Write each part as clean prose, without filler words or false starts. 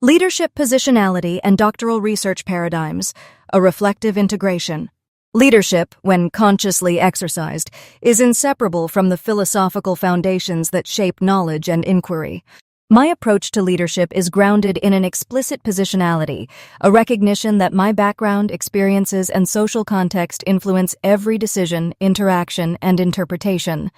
Leadership Positionality and Doctoral Research Paradigms, a Reflective Integration. Leadership, when consciously exercised, is inseparable from the philosophical foundations that shape knowledge and inquiry. My approach to leadership is grounded in an explicit positionality, a recognition that my background, experiences, and social context influence every decision, interaction, and interpretation.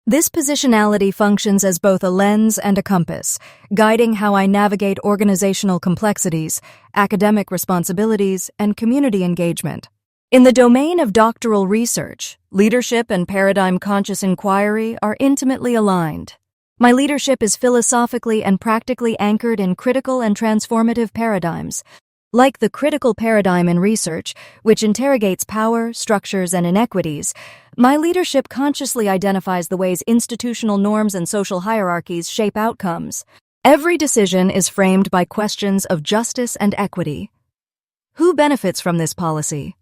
This positionality functions as both a lens and a compass, guiding how I navigate organizational complexities, academic responsibilities, and community engagement. In the domain of doctoral research, leadership and paradigm-conscious inquiry are intimately aligned. My leadership is philosophically and practically anchored in critical and transformative paradigms. Like the critical paradigm in research, which interrogates power, structures, and inequities, my leadership consciously identifies the ways institutional norms and social hierarchies shape outcomes. Every decision is framed by questions of justice and equity. Who benefits from this policy?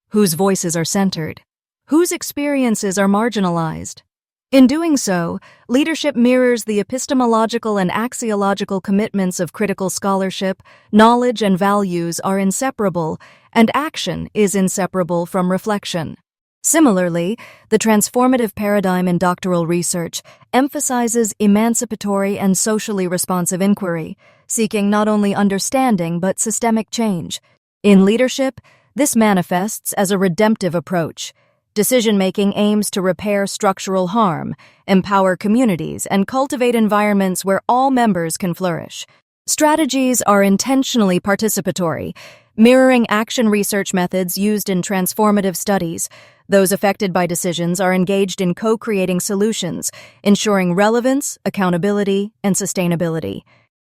Whose voices are centered? Whose experiences are marginalized? In doing so, leadership mirrors the epistemological and axiological commitments of critical scholarship. Knowledge and values are inseparable, and action is inseparable from reflection. Similarly, the transformative paradigm in doctoral research emphasizes emancipatory and socially responsive inquiry, seeking not only understanding but systemic change. In leadership, this manifests as a redemptive approach. Decision-making aims to repair structural harm, empower communities, and cultivate environments where all members can flourish. Strategies are intentionally participatory, mirroring action research methods used in transformative studies. Those affected by decisions are engaged in co-creating solutions, ensuring relevance, accountability, and sustainability.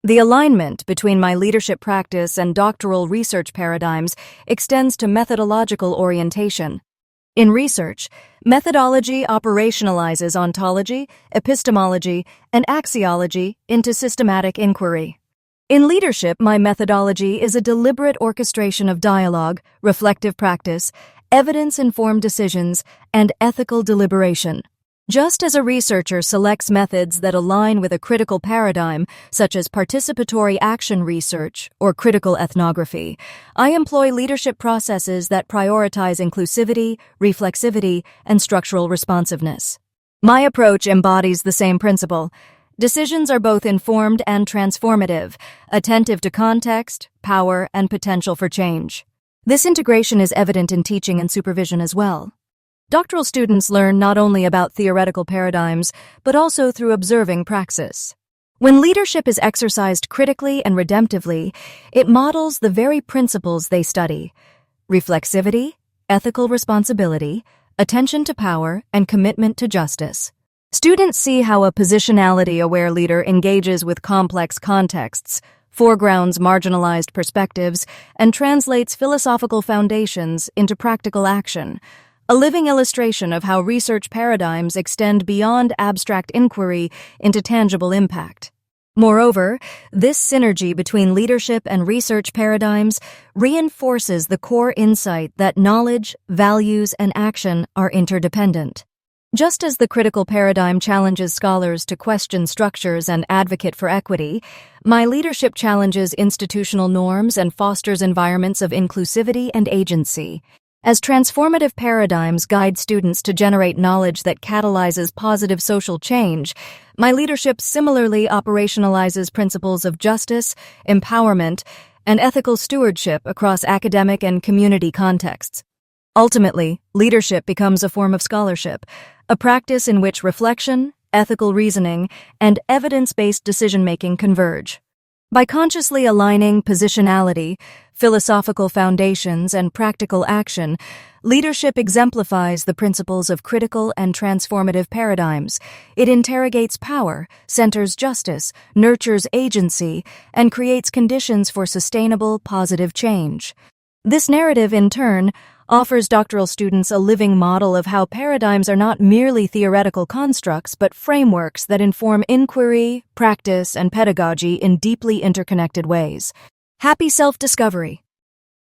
The alignment between my leadership practice and doctoral research paradigms extends to methodological orientation. In research, methodology operationalizes ontology, epistemology, and axiology into systematic inquiry. In leadership, my methodology is a deliberate orchestration of dialogue, reflective practice, evidence-informed decisions, and ethical deliberation. Just as a researcher selects methods that align with a critical paradigm, such as participatory action research or critical ethnography, I employ leadership processes that prioritize inclusivity, reflexivity, and structural responsiveness. My approach embodies the same principle. Decisions are both informed and transformative, attentive to context, power, and potential for change. This integration is evident in teaching and supervision as well. Doctoral students learn not only about theoretical paradigms, but also through observing praxis. When leadership is exercised critically and redemptively, it models the very principles they study: reflexivity, ethical responsibility, attention to power, and commitment to justice. Students see how a positionality-aware leader engages with complex contexts, foregrounds marginalized perspectives, and translates philosophical foundations into practical action, a living illustration of how research paradigms extend beyond abstract inquiry into tangible impact. Moreover, this synergy between leadership and research paradigms reinforces the core insight that knowledge, values, and action are interdependent. Just as the critical paradigm challenges scholars to question structures and advocate for equity, my leadership challenges institutional norms and fosters environments of inclusivity and agency. As transformative paradigms guide students to generate knowledge that catalyzes positive social change, my leadership similarly operationalizes principles of justice, empowerment, and ethical stewardship across academic and community contexts. Ultimately, leadership becomes a form of scholarship, a practice in which reflection, ethical reasoning, and evidence-based decision-making converge. By consciously aligning positionality, philosophical foundations, and practical action, leadership exemplifies the principles of critical and transformative paradigms. It interrogates power, centers justice, nurtures agency, and creates conditions for sustainable, positive change. This narrative, in turn, offers doctoral students a living model of how paradigms are not merely theoretical constructs but frameworks that inform inquiry, practice, and pedagogy in deeply interconnected ways. Happy self-discovery!